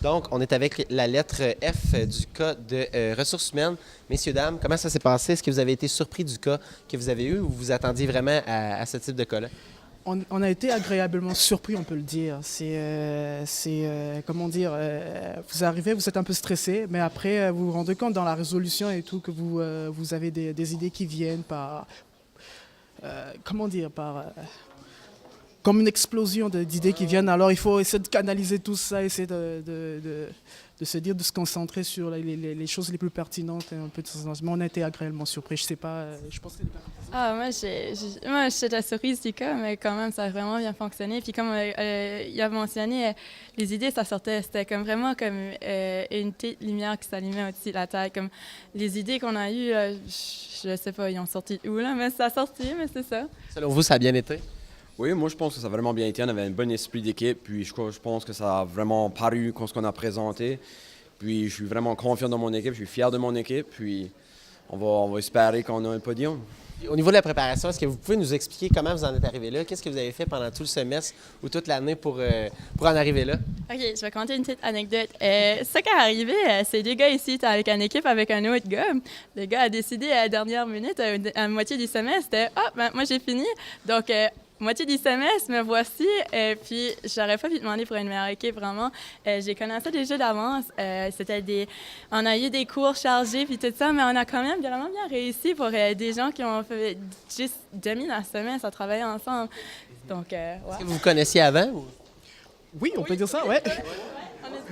Donc, on est avec la lettre F du cas de ressources humaines. Messieurs, dames, comment ça s'est passé? Est-ce que vous avez été surpris du cas que vous avez eu ou vous attendiez vraiment à ce type de cas-là? On a été agréablement surpris, on peut le dire. Comment dire, vous arrivez, vous êtes un peu stressé, mais après, vous vous rendez compte dans la résolution et tout que vous avez des idées qui viennent par, comment dire, comme une explosion d'idées qui viennent. Alors, il faut essayer de canaliser tout ça, essayer de se dire, de se concentrer sur les choses les plus pertinentes. Un peu de sens. Mais on a été agréablement surpris. Je sais pas, je pense que moi, j'étais surprise du cas, mais quand même, ça a vraiment bien fonctionné. Puis comme il a mentionné, les idées, ça sortait, c'était comme vraiment comme une petite lumière qui s'allumait au-dessus de la tête. Comme les idées qu'on a eues, je sais pas, ils ont sorti où, là, mais ça a sorti, mais c'est ça. Selon vous, ça a bien été? Oui, moi je pense que ça a vraiment bien été. On avait un bon esprit d'équipe, puis je pense que ça a vraiment paru comme ce qu'on a présenté. Puis je suis vraiment confiant dans mon équipe, je suis fier de mon équipe, puis on va espérer qu'on a un podium. Au niveau de la préparation, est-ce que vous pouvez nous expliquer comment vous en êtes arrivé là? Qu'est-ce que vous avez fait pendant tout le semestre ou toute l'année pour en arriver là? OK, je vais conter une petite anecdote. Ce qui est arrivé, c'est deux gars ici étaient avec une équipe avec un autre gars. Le gars a décidé à la dernière minute, à la moitié du semestre, moi j'ai fini. Donc, moitié du semestre, me voici. Puis, j'aurais pas pu demander pour une meilleure équipe, vraiment. J'ai commencé déjà d'avance. On a eu des cours chargés, puis tout ça, mais on a quand même vraiment bien réussi pour des gens qui ont fait juste demi la semaine à travailler ensemble. Donc, ouais. Est-ce que vous vous connaissiez avant? Ou? Oui, on peut dire ça, ouais.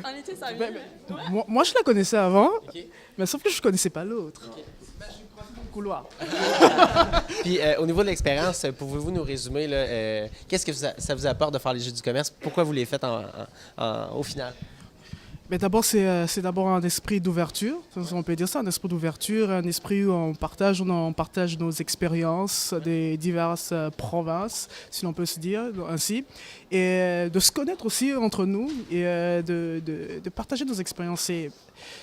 On était amis. Moi, je la connaissais avant, Okay. mais sauf que je connaissais pas l'autre. Okay. Couloir. Puis au niveau de l'expérience, pouvez-vous nous résumer là, qu'est-ce que ça vous apporte de faire les Jeux du commerce? Pourquoi vous les faites au final? Mais d'abord, c'est d'abord un esprit d'ouverture, on peut dire ça, un esprit d'ouverture, un esprit où on partage nos expériences des diverses provinces, si l'on peut se dire ainsi, et de se connaître aussi entre nous et de partager nos expériences.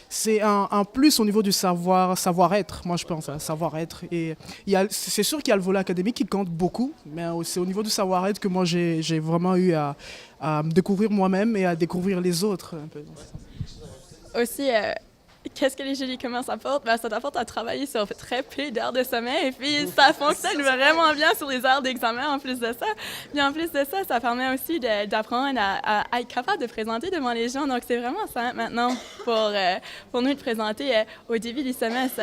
C'est un plus au niveau du savoir-être, moi je pense, savoir-être. Et c'est sûr qu'il y a le volet académique qui compte beaucoup, mais c'est au niveau du savoir-être que moi j'ai vraiment eu à me découvrir moi-même et à découvrir les autres. Un peu. Aussi, qu'est-ce que les Jeux du commerce apportent? Ça t'apporte à travailler sur très peu d'heures de sommeil et puis ça fonctionne vraiment bien sur les heures d'examen en plus de ça. Puis en plus de ça, ça permet aussi d'apprendre à être capable de présenter devant les gens. Donc c'est vraiment simple maintenant pour nous de présenter. Au début du semestre,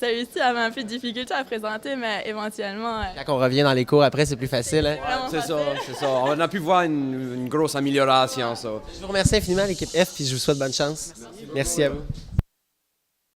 celui-ci avait un peu de difficulté à présenter, mais éventuellement... Quand on revient dans les cours après, c'est plus facile. Hein? C'est ça. On a pu voir une grosse amélioration, ça. Je vous remercie infiniment, l'équipe F, puis je vous souhaite bonne chance. Merci à vous.